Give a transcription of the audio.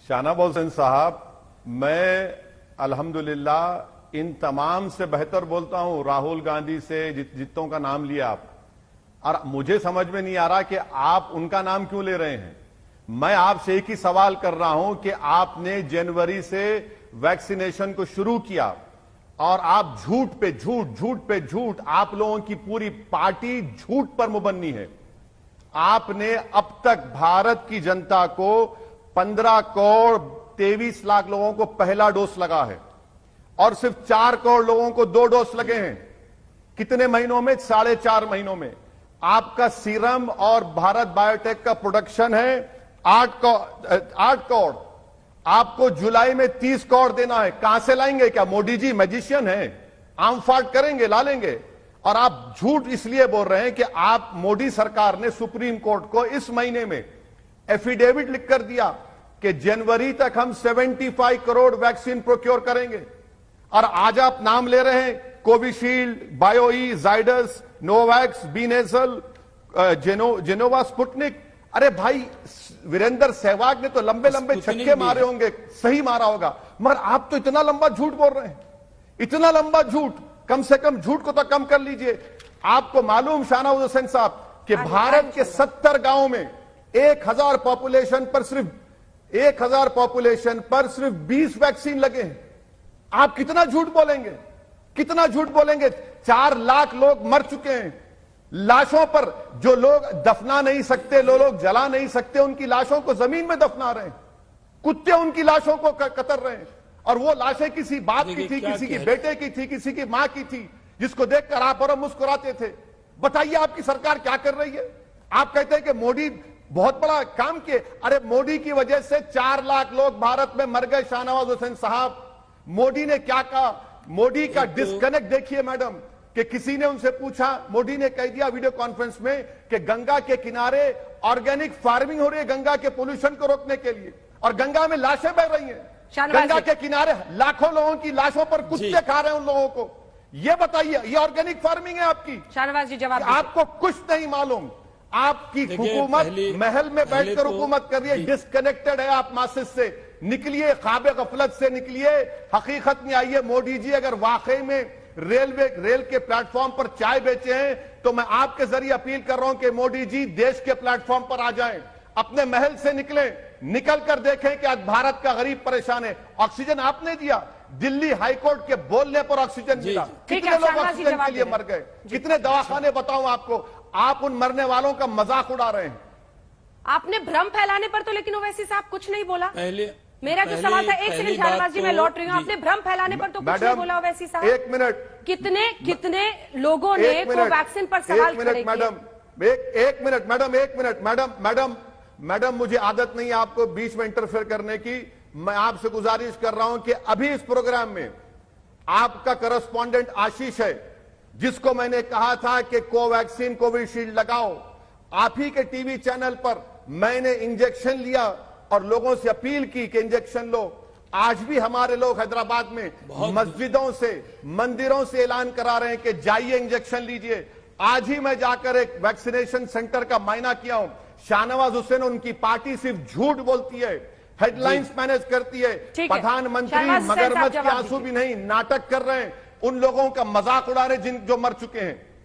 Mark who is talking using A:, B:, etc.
A: शाहनवाज हुसैन साहब, मैं अल्हम्दुलिल्लाह इन तमाम से बेहतर बोलता हूं। राहुल गांधी से जितों का नाम लिया आप, और मुझे समझ में नहीं आ रहा कि आप उनका नाम क्यों ले रहे हैं। मैं आपसे एक ही सवाल कर रहा हूं कि आपने जनवरी से वैक्सीनेशन को शुरू किया और आप झूठ पे झूठ, झूठ पे झूठ, आप लोगों की पूरी पार्टी झूठ पर मुबन्नी है। आपने अब तक भारत की जनता को 15 करोड़ 23 लाख लोगों को पहला डोज लगा है और सिर्फ 4 करोड़ लोगों को 2 डोज लगे हैं। कितने महीनों में? 4.5 महीनों में। आपका सीरम और भारत बायोटेक का प्रोडक्शन है 8 करोड़। आपको जुलाई में 30 करोड़ देना है। कहां से लाएंगे? क्या मोदी जी मैजिशियन है? आम फाट करेंगे, ला लेंगे। और आप झूठ इसलिए बोल रहे हैं कि आप, मोदी सरकार ने सुप्रीम कोर्ट को इस महीने में एफिडेविट लिखकर दिया कि जनवरी तक हम 75 करोड़ वैक्सीन प्रोक्योर करेंगे। और आज आप नाम ले रहे हैं कोविशील्ड, बायोई, जाइडस, नोवैक्स, बीनेजल, जेनोवा, स्पुतनिक। अरे भाई, वीरेंद्र सहवाग ने तो लंबे लंबे छक्के मारे होंगे, सही मारा होगा, मगर आप तो इतना लंबा झूठ बोल रहे हैं। इतना लंबा झूठ, कम से कम झूठ को तो कम कर लीजिए। आपको मालूम शाहनवाज हुसैन साहब कि भारत के 70 गांवों में 1000 पॉपुलेशन पर सिर्फ 20 वैक्सीन लगे हैं। आप कितना झूठ बोलेंगे? कितना झूठ बोलेंगे? 4 लाख लोग मर चुके हैं। लाशों पर जो लोग दफना नहीं सकते, लोग जला नहीं सकते, उनकी लाशों को जमीन में दफना रहे हैं। कुत्ते उनकी लाशों को कतर रहे हैं। और वो लाशें किसी बाप की थी, किसी की बेटे की थी, किसी की मां की थी, जिसको देखकर आप और हम मुस्कुराते थे। बताइए आपकी सरकार क्या कर रही है? आप कहते हैं कि मोदी बहुत बड़ा काम किए। अरे मोदी की वजह से 4 लाख लोग भारत में मर गए। शाहनवाज हुसैन साहब, मोदी ने क्या कहा? मोदी का डिस्कनेक्ट देखिए मैडम, कि किसी ने उनसे पूछा, मोदी ने कह दिया वीडियो कॉन्फ्रेंस में कि गंगा के किनारे ऑर्गेनिक फार्मिंग हो रही है गंगा के पोल्यूशन को रोकने के लिए, और गंगा में लाशें बह रही हैं। गंगा के किनारे लाखों लोगों की लाशों पर कुत्ते खा रहे हैं उन लोगों को। ये बताइए, ये ऑर्गेनिक फार्मिंग है आपकी?
B: शाहनवाज जी जवाब।
A: आपको कुछ नहीं मालूम। आपकी हुकूमत महल में बैठकर हुकूमत कर रही है। डिस्कनेक्टेड है आप मासिस से। निकलिए, ख्वाब गफलत से निकलिए, हकीकत में आइए। मोदी जी अगर वाकई में रेल के प्लेटफॉर्म पर चाय बेचे हैं, तो मैं आपके जरिए अपील कर रहा हूं कि मोदी जी देश के प्लेटफॉर्म पर आ जाएं, अपने महल से निकल कर देखें कि आज भारत का गरीब परेशान है। ऑक्सीजन आपने दिया, दिल्ली हाईकोर्ट के बोलने पर ऑक्सीजन मिला। कितने लोग ऑक्सीजन के लिए मर गए? कितने दवाखाने बताऊं आपको? आप उन मरने वालों का मजाक उड़ा रहे हैं।
B: आपने भ्रम फैलाने पर तो लेकिन ओवैसी साहब कुछ नहीं बोला। मेरा जो सवाल था, एक सेकंड शाहनवाज जी, मैं लौट रही हूँ। आपने भ्रम फैलाने पर तो कुछ नहीं बोला ओवैसी साहब।
A: एक मिनट,
B: कितने लोगों ने कोवैक्सीन पर सवाल खड़े किए?
A: मैडम, मुझे आदत नहीं है आपको बीच में इंटरफेयर करने की। मैं आपसे गुजारिश कर रहा हूं कि अभी इस प्रोग्राम में आपका करस्पॉन्डेंट आशीष है, जिसको मैंने कहा था कि कोवैक्सीन, कोविशील्ड लगाओ। आप ही के टीवी चैनल पर मैंने इंजेक्शन लिया और लोगों से अपील की कि इंजेक्शन लो। आज भी हमारे लोग हैदराबाद में मस्जिदों से, मंदिरों से ऐलान करा रहे हैं कि जाइए इंजेक्शन लीजिए। आज ही मैं जाकर एक वैक्सीनेशन सेंटर का मायना किया हूं। शाहनवाज हुसैन, उनकी पार्टी सिर्फ झूठ बोलती है, हेडलाइंस मैनेज करती है। प्रधानमंत्री मगरमच्छ के आंसू भी नहीं, नाटक कर रहे हैं। उन लोगों का मजाक उड़ा रहे जो मर चुके हैं।